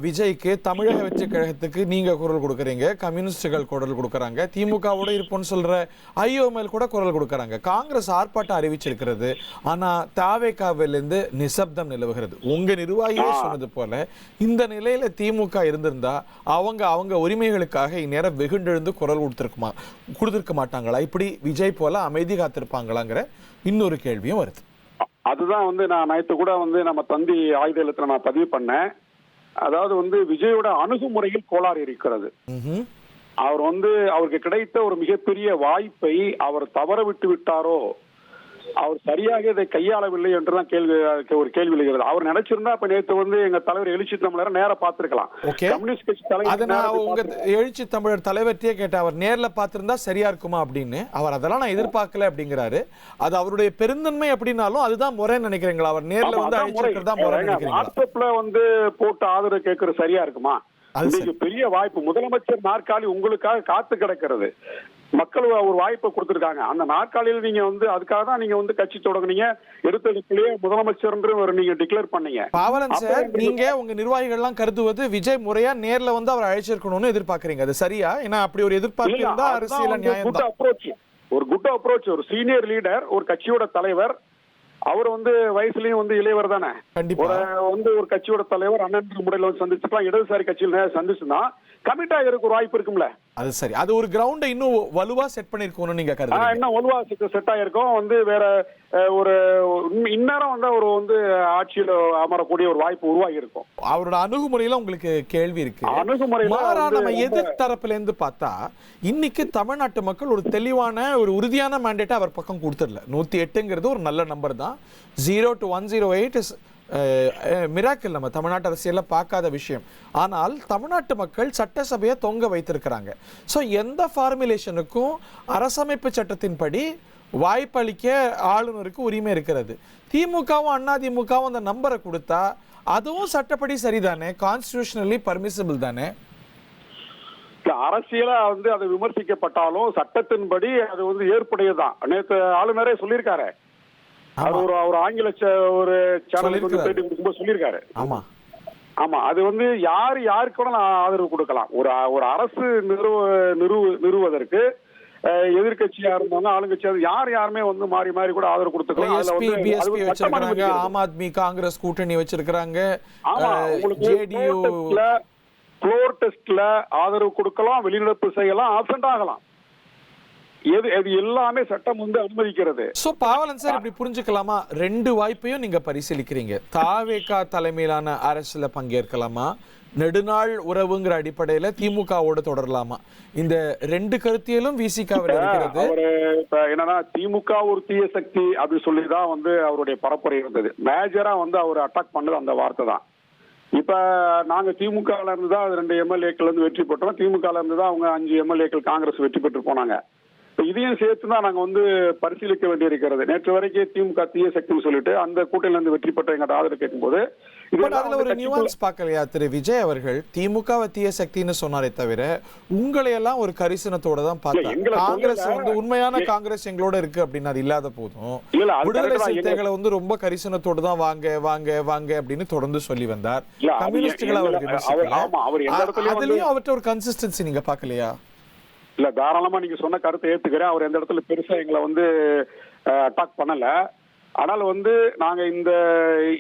விஜய்க்கு தமிழக வெற்றி கழகத்துக்கு நீங்க குரல் கொடுக்குறீங்க, கம்யூனிஸ்டுகள் குரல் கொடுக்குறாங்க, திமுகவோட இருப்போம்னு சொல்ற ஐஓஎம்எல் கூட குரல் கொடுக்குறாங்க, காங்கிரஸ் ஆர்ப்பாட்டம் அறிவிச்சிருக்கிறது. ஆனா தாவேகாவிலிருந்து நிசப்தம் நிலவுகிறது. உங்க நிர்வாகியே சொன்னது போல இந்த நிலையில திமுக இருந்திருந்தா அவங்க உரிமைகளுக்காக இந்நேரம் வெகுண்டெழுந்து குரல் கொடுத்திருக்க மாட்டாங்களா? இப்படி விஜய் போல அமைதி காத்திருப்பாங்களாங்கிற இன்னொரு கேள்வியும் வருது. அதுதான் நான் நேற்று கூட நம்ம தந்தி ஆயுத எழுத்துல நான் பதிவு பண்ணேன். அதாவது விஜயோட அணுகுமுறையில் கோளாறு இருக்கிறது. அவர் அவருக்கு கிடைத்த ஒரு மிகப்பெரிய வாய்ப்பை அவர் தவற விட்டு விட்டாரோ, அவர் சரியாக இதை கையாளவில்லை என்றுதான் ஒரு கேள்வி எழுகிறது. அவர் நினைச்சிருந்தா இப்ப நேற்று எங்க தலைவர் எழுச்சி தமிழர் நேர பார்த்திருக்கலாம். கம்யூனிஸ்ட் கட்சி தலைவர் எழுச்சி தமிழர் தலைவர்கிட்டயே கேட்ட, அவர் நேர்ல பார்த்திருந்தா சரியா இருக்குமா அப்படின்னு. அவர் அதெல்லாம் நான் எதிர்பார்க்கல அப்படிங்கிறாரு. அது அவருடைய பெருந்தன்மை அப்படின்னாலும் அதுதான் முறைன்னு நினைக்கிறீங்களா? அவர் நேர்ல அழைச்சிருக்கிறதா முறை நினைக்கிறீங்களா? வாட்ஸ்அப்ல போட்டு ஆதரவு கேட்கறது சரியா இருக்குமா? பெரிய வாய்ப்பு, முதலமைச்சர் நாற்காலி உங்களுக்காக காத்து கிடக்கிறது. மக்கள் ஒரு வாய்ப்பை கொடுத்திருக்காங்க. அந்த நாற்காலியில் நீங்க அதுக்காக தான் நீங்க கட்சி தொடங்குனீங்க. எடுத்ததுக்குள்ளேயே முதலமைச்சர் நீங்க டிக்ளேர் பண்ணீங்க. பாவலன் சார், நீங்க உங்க நிர்வாகிகள் எல்லாம் கருதுவது விஜய் முறையா நேர்ல அவர் அழைச்சிருக்கணும்னு எதிர்பார்க்கறீங்க. அது சரியா? ஏன்னா அப்படி ஒரு எதிர்பார்ப்பு இருந்தா அரசியல் நியாயம் தான். ஒரு குட் அப்ரோச். ஒரு சீனியர் லீடர், ஒரு கட்சியோட தலைவர், அவர் வயசுலயும் இளையவர் தானே. ஒரு கட்சியோட தலைவர் அண்ணன் முறையில் சந்திச்சுக்கலாம். இடதுசாரி கட்சியில் சந்திச்சுன்னா கமிட் ஆகிறதுக்கு ஒரு வாய்ப்பு இருக்கும்ல. அது சரி. அது ஒரு கிரவுண்ட இன்னும் வலுவா செட் பண்ணிருக்கோம்னு நீங்க கருதுறீங்க? இன்னும் வலுவா செட் ஆயிருக்கும். வேற ஒரு இந்நேரம் ஒரு ஆட்சியில அமரக்கூடிய ஒரு வாய்ப்பு உருவாகி இருக்கும். அவரோட அணுகுமுறையில உங்களுக்கு கேள்வி இருக்கு. அணுகுமுறையில நம்ம எதிர்த்தரப்புல இருந்து பார்த்தா இன்னைக்கு தமிழ்நாட்டு மக்கள் ஒரு தெளிவான ஒரு உறுதியான மேண்டேட்டை அவர் பக்கம் கொடுத்துடல. 108ங்கிறது ஒரு நல்ல நம்பர் தான். 0 to 108 இஸ் மிராக்கிள். நம்ம தமிழ்நாட்டு அரசியல்ல பார்க்காத விஷயம். ஆனால் தமிழ்நாட்டு மக்கள் சட்டசபையை தொங்க வைத்திருக்கிறாங்க. ஸோ எந்த ஃபார்முலேஷனுக்கும் அரசமைப்பு சட்டத்தின்படி வாய்ப்பளிக்க ஆளுநருக்கு உரிமை இருக்கிறது. திமுகவும் அதிமுகவும் அந்த நம்பரை கொடுத்தா அதுவும் சட்டப்படி சரிதானே, கான்ஸ்டிடியூஷனலி பர்மிசிபிள் தானே? அரசியலா அதை விமர்சிக்கப்பட்டாலும் சட்டத்தின்படி அது ஏற்புடையதான். நேற்று ஆளுநரே சொல்லியிருக்காரு. ஒரு ஆங்கில ஒரு சேனலுக்கு பேட்டி கொடுக்கும்போது சொல்லியிருக்காரு. ஆமா, அது யாருக்கு கூட ஆதரவு கொடுக்கலாம். ஒரு அரசு நிறுவுவதற்கு எதிர்கட்சியா இருந்தவங்க, ஆளுங்கட்சியா யாருமே மாறி மாறி கூட ஆதரவு கொடுத்துக்கலாம். ஆம் ஆத்மி காங்கிரஸ் கூட்டணி வச்சிருக்காங்க. ஃப்ளோர் டெஸ்ட்ல ஆதரவு கொடுக்கலாம், வெளிநடப்பு செய்யலாம், ஆப்சென்ட் ஆகலாம். எது எல்லாமே சட்டம் அனுமதிக்கிறது. சோ பாவலன் சார், இப்படி புரிஞ்சுக்கலாமா? ரெண்டு வாய்ப்பையும் நீங்க பரிசீலிக்கிறீங்க. தாவேகா தலைமையிலான அரசுல பங்கேற்கலாமா, நெடுநாள் உறவுங்கிற அடிப்படையில திமுகவோட தொடரலாமா? இந்த ரெண்டு கருத்தியலும் விசிகாவில் இருக்கிறது. என்னன்னா, திமுக ஒரு தீய சக்தி அப்படி சொல்லிதான் அவருடைய பரப்புரை இருந்தது. மேஜரா அவர் அட்டாக் பண்ணது அந்த வார்த்தை தான். இப்ப நாங்க திமுகல இருந்து தான் 2 எம்எல்ஏக்கள் வெற்றி பெற்றோம். திமுகல இருந்து தான் அவங்க 5 எம்எல்ஏக்கள் காங்கிரஸ் வெற்றி பெற்று போனாங்க. இதையும் சேர்த்துதான் நாங்க பரிசீலிக்க வேண்டியிருக்கிறது. நேற்று வரைக்கும் திமுக தீய சக்தின்னு சொல்லிட்டு அந்த கூட்டணியில இருந்து வெற்றி பெற்ற எங்க ஆதரவு கேட்கும்போது அதுல ஒரு நியூவான்ஸ் பார்க்கலையா திரு விஜய் அவர்கள்? திமுக தீய சக்தின்னு சொன்னாரே தவிர உங்களை எல்லாம் ஒரு கரிசனத்தோட தான் பார்த்தாங்க. காங்கிரஸ் உண்மையான காங்கிரஸ் எங்களோட இருக்கு அப்படின்னு அது இல்லாத போதும் விடுதலை சிறுத்தைகளை ரொம்ப கரிசனத்தோடு தான் வாங்க வாங்க வாங்க அப்படின்னு தொடர்ந்து சொல்லி வந்தார். கம்யூனிஸ்டுகளை அவருக்கு அதுலயும் அவர்கிட்ட ஒரு கன்சிஸ்டன்சி நீங்க பார்க்கலையா? இல்ல, தாராளமா நீங்க சொன்ன கருத்தை ஏத்துக்கிறேன். அவர் எந்த இடத்துல பெருசா எங்களை அட்டாக் பண்ணல. ஆனால் நாங்க இந்த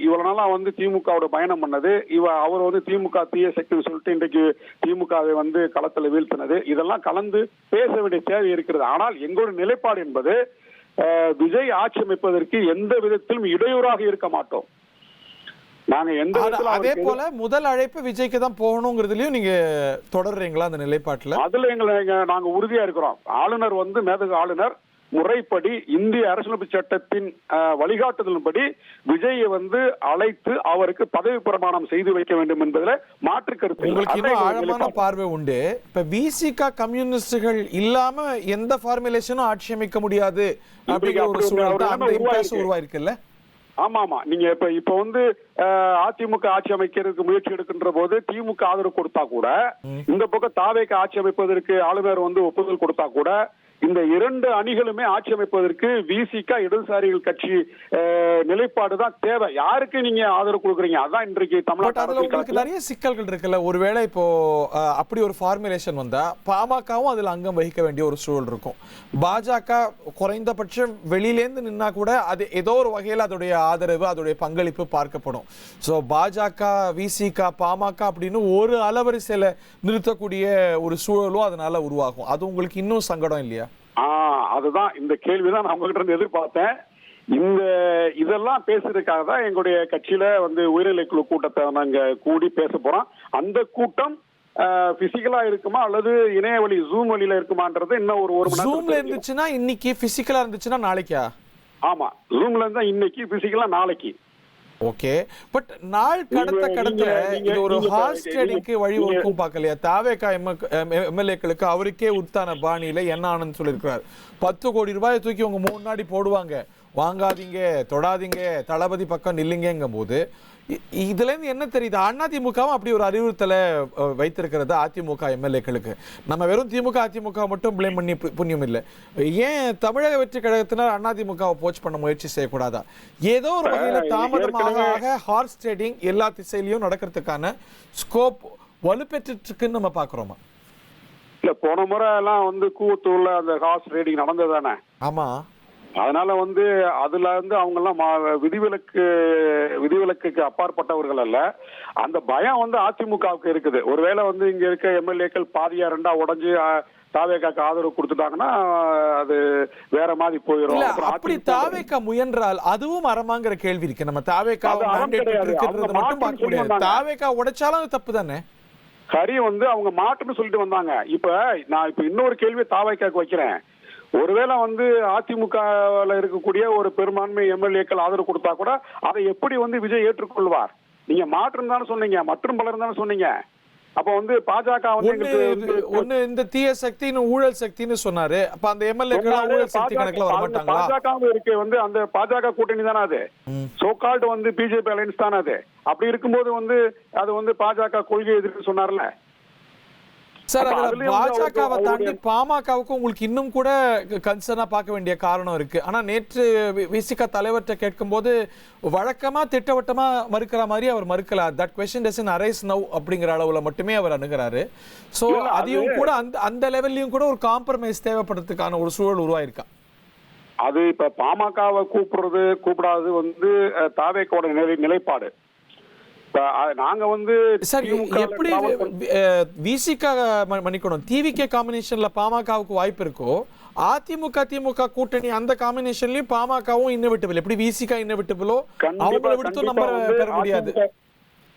இவ்வளவு நாளா திமுகவோட பயணம் பண்ணது, அவர் திமுக தீய சக்தின்னு சொல்லிட்டு இன்றைக்கு திமுகவை களத்துல வீழ்த்தினது, இதெல்லாம் கலந்து பேச வேண்டிய தேவை இருக்கிறது. ஆனால் எங்களுடைய நிலைப்பாடு என்பது விஜய் ஆட்சி அமைப்பதற்கு எந்த விதத்திலும் இடையூறாக இருக்க மாட்டோம். அதே போல முதல் அழைப்பு விஜய்க்கு தான் போகணுங்கிறதுலயும் நீங்க தொடர்றீங்களா அந்த நிலைப்பாட்டுல? அதுல நாங்க உறுதியா இருக்கிறோம். ஆளுநர் மேதகு ஆளுநர் முறைப்படி இந்திய அரசியலமைப்பு சட்டத்தின் வழிகாட்டுதலின்படி விஜயை அழைத்து அவருக்கு பதவி பிரமாணம் செய்து வைக்க வேண்டும் என்பதுல மாற்று கருத்து. உங்களுக்கு இன்னும் ஆழமான பார்வை உண்டு. இப்ப விசிக கம்யூனிஸ்டுகள் இல்லாம எந்த ஃபார்முலேஷனும் ஆட்சி அமைக்க முடியாது அப்படிங்கிற ஒரு சூழல் உருவாயிருக்குல்ல? ஆமா ஆமா, நீங்க இப்ப அதிமுக ஆட்சி அமைக்கிறதுக்கு முயற்சி எடுக்கின்ற போது திமுக ஆதரவு கொடுத்தா கூட, இந்த பக்கம் தாவேக ஆட்சி அமைப்பதற்கு ஆளுநர் ஒப்புதல் கொடுத்தா கூட, இந்த இரண்டு அணிகளுமே ஆட்சி அமைப்பதற்கு விசிக இடதுசாரிகள் கட்சி நிலைப்பாடு தான் தேவை. யாருக்கு நீங்க ஆதரவு கொடுக்குறீங்க? அதான் இன்றைக்கு பட் அதுல உங்களுக்கு தமிழ்நாட்டு நிறைய சிக்கல்கள் இருக்குல்ல. ஒருவேளை இப்போ அப்படி ஒரு ஃபார்முலேஷன் வந்தா பாமகவும் அதுல அங்கம் வகிக்க வேண்டிய ஒரு சூழல் இருக்கும். பாஜக குறைந்தபட்சம் வெளியிலேருந்து நின்னா கூட அது ஏதோ ஒரு வகையில் அதோடைய ஆதரவு, அதோடைய பங்களிப்பு பார்க்கப்படும். ஸோ பாஜக, விசிக, பாமக அப்படின்னு ஒரு அலவரிசையில நிறுத்தக்கூடிய ஒரு சூழலும் அதனால உருவாகும். அது உங்களுக்கு இன்னும் சங்கடம் இல்லையா? அதுதான் இந்த கேள்விதான் நான் உங்ககிட்ட இருந்து எதிர்பார்த்தேன். இதெல்லாம் பேசுறதுக்காக தான் எங்களுடைய கட்சியில வந்து உயர்நிலைக்குழு கூட்டத்தை நாங்க கூடி பேச போறோம். அந்த கூட்டம் பிசிக்கலா இருக்குமா அல்லது இணைய வழி ஜூம் வழியில இருக்குமான்றது இன்னும் ஒரு மணி நேரம். ஜூம்ல இருந்துச்சுன்னா இன்னைக்கு, பிசிக்கலா இருந்துச்சுன்னா நாளைக்கா? ஆமா, ஜூம்ல இருந்தா இன்னைக்கு, பிசிக்கலா நாளைக்கு. ஓகே, பட் நாள் கடத்த இது ஒரு ஹார்ஸ் ட்ரேடிங்க்கு வழிவகுக்கும் பார்க்கலையா? தாவேகா எம்எல்ஏக்களுக்கு அவருக்கே உத்தான பாணியில என்ன ஆனந்த் சொல்லியிருக்கிறார், 10 கோடி ரூபாயை தூக்கி உங்க முன்னாடி போடுவாங்க, வாங்காதீங்க, தொடாதீங்க, தளபதி பக்கம் நில்லுங்கும் போது இதுல இருந்து என்ன தெரியுது? அதிமுகவும் அப்படி ஒரு அறிவுறுத்தலை வைத்திருக்கிறது அதிமுக எம்எல்ஏக்களுக்கு. நம்ம வெறும் திமுக அதிமுக மட்டும் பிளேம் பண்ணி புண்ணியம் இல்லை. ஏன் தமிழக வெற்றி கழகத்தினர் அதிமுகவை போச் பண்ண முயற்சி செய்யக்கூடாதா? ஏதோ ஒரு வகையில தாமதமாக ஹார்ஸ் ட்ரேடிங் எல்லா திசையிலையும் நடக்கிறதுக்கான ஸ்கோப் வலுப்பெற்று இருக்குன்னு நம்ம பாக்குறோமா? இல்ல, போன முறை எல்லாம் வந்து கூவத்தூர்ல அந்த ஹார்ஸ் ட்ரேடிங் நடந்தது தானே? ஆமா. அதனால வந்து அதுல இருந்து அவங்க எல்லாம் விதிவிலக்குக்கு அப்பாற்பட்டவர்கள் அல்ல. அந்த பயம் வந்து அதிமுகவுக்கு இருக்குது. ஒருவேளை வந்து இங்க இருக்க எம்எல்ஏக்கள் பாதியா ரெண்டா உடைஞ்சு தாவேகாக்கு ஆதரவு கொடுத்துட்டாங்கன்னா அது வேற மாதிரி போயிடும். அப்படி தாவேகா முயன்றால் அதுவும் அறமாங்கிற கேள்வி இருக்கு. நம்ம தாவேகா மட்டும் பார்க்க முடியாது. தாவேகா உடைச்சாலும் அது தப்பு தானே? சரி, வந்து அவங்க மாட்டுன்னு சொல்லிட்டு வந்தாங்க. நான் இன்னொரு கேள்வி தாவேகாக்கு வைக்கிறேன். ஒருவேளை வந்து அதிமுகவில் இருக்கக்கூடிய ஒரு பெரும்பான்மை எம்எல்ஏக்கள் ஆதரவு கொடுத்தா கூட அதை எப்படி வந்து விஜய் ஏற்றுக்கொள்வார்? நீங்க மாற்றம் தானே சொன்னீங்க, மற்றும் பலர் தானே சொன்னீங்க. அப்ப வந்து பாஜக ஒண்ணு இந்த தீய சக்தின்னு ஊழல் சக்தின்னு சொன்னாரு. அப்ப அந்த எம்எல்ஏக்கள் ஊழல் சக்தி கணக்குல வர மாட்டாங்களா? பாஜக இருக்கு வந்து அந்த பாஜக கூட்டணி தானே அது, சோகால்ட் வந்து பிஜேபி அலைன்ஸ் தானே அது. அப்படி இருக்கும்போது வந்து அது வந்து பாஜக கொள்கை எதிர்ப்பு சொன்னார்ல சார். அதுல பாஜகவை தாண்டி பாமகவுக்கு உங்களுக்கு இன்னும் கூட கன்சர்னா பார்க்க வேண்டிய காரணம் இருக்கு. ஆனா நேற்று விசிக தலைவர்கிட்ட கேட்கும் போது வழக்கமா திட்டவட்டமா மறுக்கிற மாதிரி அவர் மறுக்கல. That question doesn't arise now அப்படிங்கிற அளவுல மட்டுமே அவர் அணுகிறாரு. சோ அதையும் கூட அந்த லெவல்லையும் கூட ஒரு காம்ப்ரமைஸ் தேவைப்படுறதுக்கான ஒரு சூழல் உருவாயிருக்கா? அது இப்ப பாமகவை கூப்பிடாது வந்து தாவேகோட நிலைப்பாடு. நாங்க வந்து எப்படி விசிக மன்னிக்கணும், டிவிகே காம்பினேஷன்ல பாமகவுக்கு வாய்ப்பு இருக்கோ, அதிமுக திமுக கூட்டணி அந்த காம்பினேஷன்லயும் பாமகவும் இன்னவிட்டபிள். எப்படி விசிக இன்னவிட்டபிளோ அவங்களை விடுத்து நம்பர் பெற முடியாது.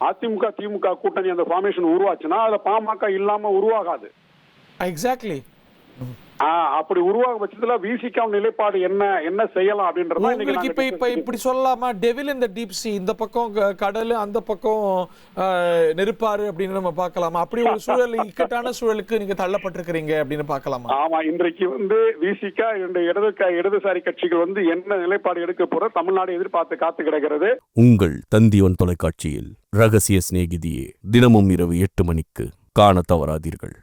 அதிமுக திமுக கூட்டணி அந்த ஃபார்மேஷன் உருவாச்சுன்னா அதுல பாமக இல்லாம உருவாகாது. எக்ஸாக்ட்லி. அப்படி உருவாக பட்சத்துல விசிக நிலைப்பாடு என்ன செய்யலாம் அப்படின்றத உங்களுக்கு இப்ப இப்படி சொல்லலாமா? டெவில் இந்த டீப் சி, இந்த பக்கம் கடல், அந்த பக்கம் நெருப்பாரு அப்படின்னு நம்ம பார்க்கலாமா? அப்படி ஒரு சூழல், இக்கட்டான சூழலுக்கு நீங்க தள்ளப்பட்டிருக்கிறீங்க அப்படின்னு பார்க்கலாமா? ஆமா, இன்றைக்கு வந்து விசிக இடதுசாரி கட்சிகள் வந்து என்ன நிலைப்பாடு எடுக்க போற தமிழ்நாடு எதிர்பார்த்து காத்து கிடக்கிறது. உங்கள் தந்திவன் தொலைக்காட்சியில் ரகசிய சிநேகிதியே தினமும் இரவு 8 மணிக்கு காண தவறாதீர்கள்.